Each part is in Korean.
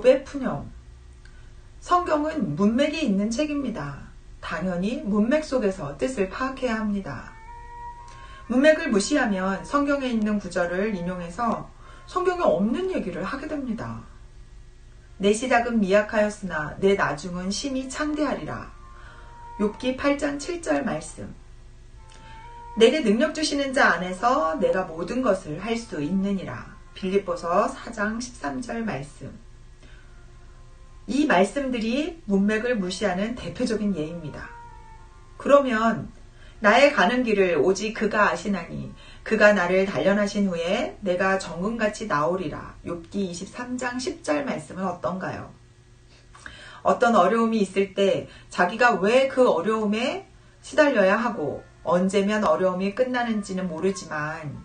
욥의 푸념. 성경은 문맥이 있는 책입니다. 당연히 문맥 속에서 뜻을 파악해야 합니다. 문맥을 무시하면 성경에 있는 구절을 인용해서 성경에 없는 얘기를 하게 됩니다. 내 시작은 미약하였으나 내 나중은 심히 창대하리라. 욥기 8장 7절 말씀. 내게 능력 주시는 자 안에서 내가 모든 것을 할 수 있느니라. 빌립보서 4장 13절 말씀. 이 말씀들이 문맥을 무시하는 대표적인 예입니다. 그러면 나의 가는 길을 오직 그가 아시나니 그가 나를 단련하신 후에 내가 정금같이 나오리라. 욥기 23장 10절 말씀은 어떤가요? 어떤 어려움이 있을 때 자기가 왜 그 어려움에 시달려야 하고 언제면 어려움이 끝나는지는 모르지만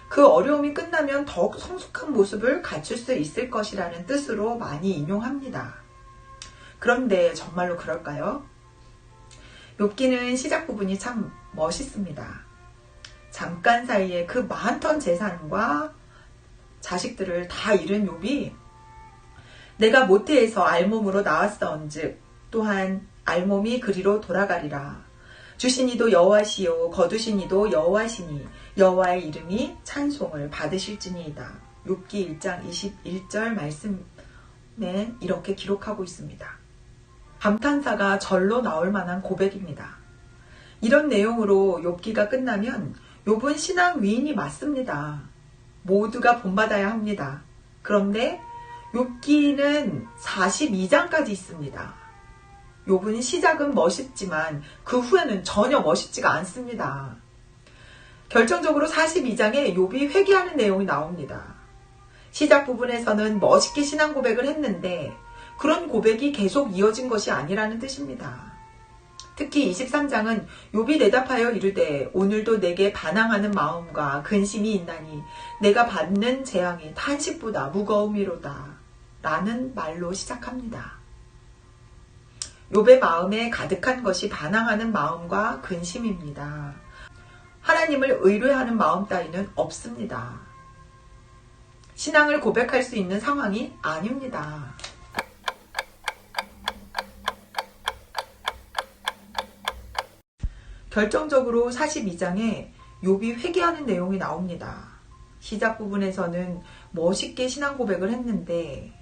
그 어려움이 끝나면 더욱 성숙한 모습을 갖출 수 있을 것이라는 뜻으로 많이 인용합니다. 그런데 정말로 그럴까요? 욥기는 시작 부분이 참 멋있습니다. 잠깐 사이에 그 많던 재산과 자식들을 다 잃은 욥이 내가 모태에서 알몸으로 나왔사온즉 또한 알몸이 그리로 돌아가리라. 주신 이도 여호와시요 거두신 이도 여호와시니 여호와의 이름이 찬송을 받으실지니이다. 욥기 1장 21절 말씀에 이렇게 기록하고 있습니다. 감탄사가 절로 나올 만한 고백입니다. 이런 내용으로 욥기가 끝나면 욥은 신앙 위인이 맞습니다. 모두가 본받아야 합니다. 그런데 욥기는 42장까지 있습니다. 욥은 시작은 멋있지만 그 후에는 전혀 멋있지가 않습니다. 결정적으로 42장에 욥이 회개하는 내용이 나옵니다. 시작 부분에서는 멋있게 신앙 고백을 했는데 그런 고백이 계속 이어진 것이 아니라는 뜻입니다. 특히 23장은 욥이 대답하여 이르되 오늘도 내게 반항하는 마음과 근심이 있나니 내가 받는 재앙이 탄식보다 무거움이로다 라는 말로 시작합니다. 욥의 마음에 가득한 것이 반항하는 마음과 근심입니다. 하나님을 의뢰하는 마음 따위는 없습니다. 신앙을 고백할 수 있는 상황이 아닙니다. 결정적으로 42장에 욥이 회개하는 내용이 나옵니다. 시작 부분에서는 멋있게 신앙 고백을 했는데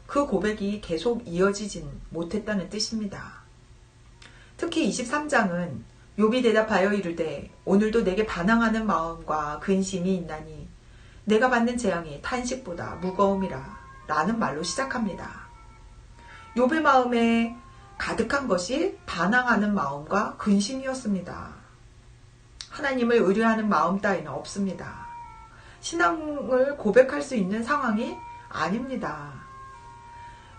그 고백이 계속 이어지진 못했다는 뜻입니다. 특히 23장은 욥이 대답하여 이르되 오늘도 내게 반항하는 마음과 근심이 있나니 내가 받는 재앙이 탄식보다 무거움이라 라는 말로 시작합니다. 욥의 마음에 가득한 것이 반항하는 마음과 근심이었습니다. 하나님을 의뢰하는 마음 따위는 없습니다. 신앙을 고백할 수 있는 상황이 아닙니다.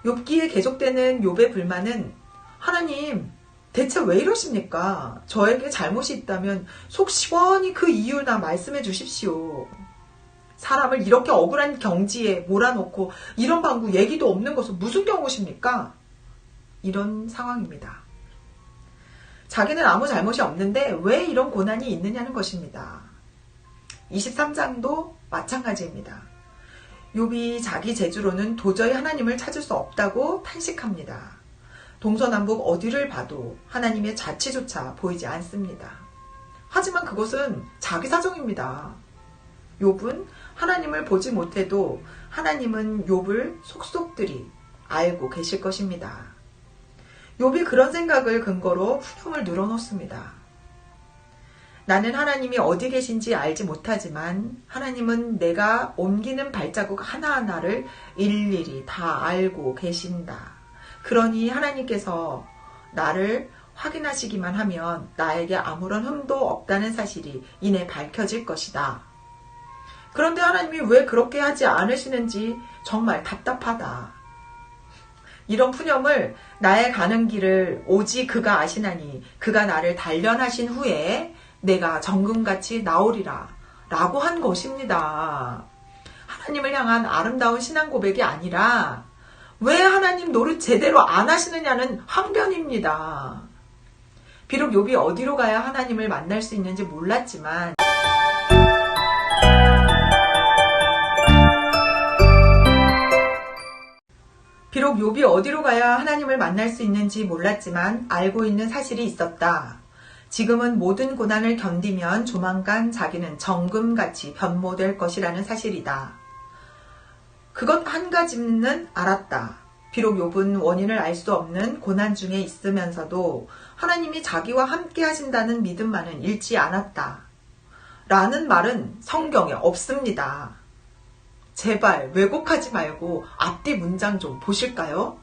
욥기에 계속되는 욥의 불만은 하나님 대체 왜 이러십니까? 저에게 잘못이 있다면 속 시원히 그 이유나 말씀해 주십시오. 사람을 이렇게 억울한 경지에 몰아놓고 이런 방구 얘기도 없는 것은 무슨 경우십니까? 이런 상황입니다. 자기는 아무 잘못이 없는데 왜 이런 고난이 있느냐는 것입니다. 23장도 마찬가지입니다. 욥이 자기 재주로는 도저히 하나님을 찾을 수 없다고 탄식합니다. 동서남북 어디를 봐도 하나님의 자취조차 보이지 않습니다. 하지만 그것은 자기 사정입니다. 욥은 하나님을 보지 못해도 하나님은 욥을 속속들이 알고 계실 것입니다. 욥이 그런 생각을 근거로 푸념을 늘어놓습니다. 나는 하나님이 어디 계신지 알지 못하지만 하나님은 내가 옮기는 발자국 하나하나를 일일이 다 알고 계신다. 그러니 하나님께서 나를 확인하시기만 하면 나에게 아무런 흠도 없다는 사실이 이내 밝혀질 것이다. 그런데 하나님이 왜 그렇게 하지 않으시는지 정말 답답하다. 이런 푸념을 나의 가는 길을 오직 그가 아시나니 그가 나를 단련하신 후에 내가 정금같이 나오리라 라고 한 것입니다. 하나님을 향한 아름다운 신앙 고백이 아니라 왜 하나님 노릇 제대로 안 하시느냐는 항변입니다. 비록 욥이 어디로 가야 하나님을 만날 수 있는지 몰랐지만 비록 욥이 어디로 가야 하나님을 만날 수 있는지 몰랐지만 알고 있는 사실이 있었다. 지금은 모든 고난을 견디면 조만간 자기는 정금같이 변모될 것이라는 사실이다. 그것 한 가지는 알았다. 비록 욥은 원인을 알 수 없는 고난 중에 있으면서도 하나님이 자기와 함께 하신다는 믿음만은 잃지 않았다. 라는 말은 성경에 없습니다. 제발 왜곡하지 말고 앞뒤 문장 좀 보실까요?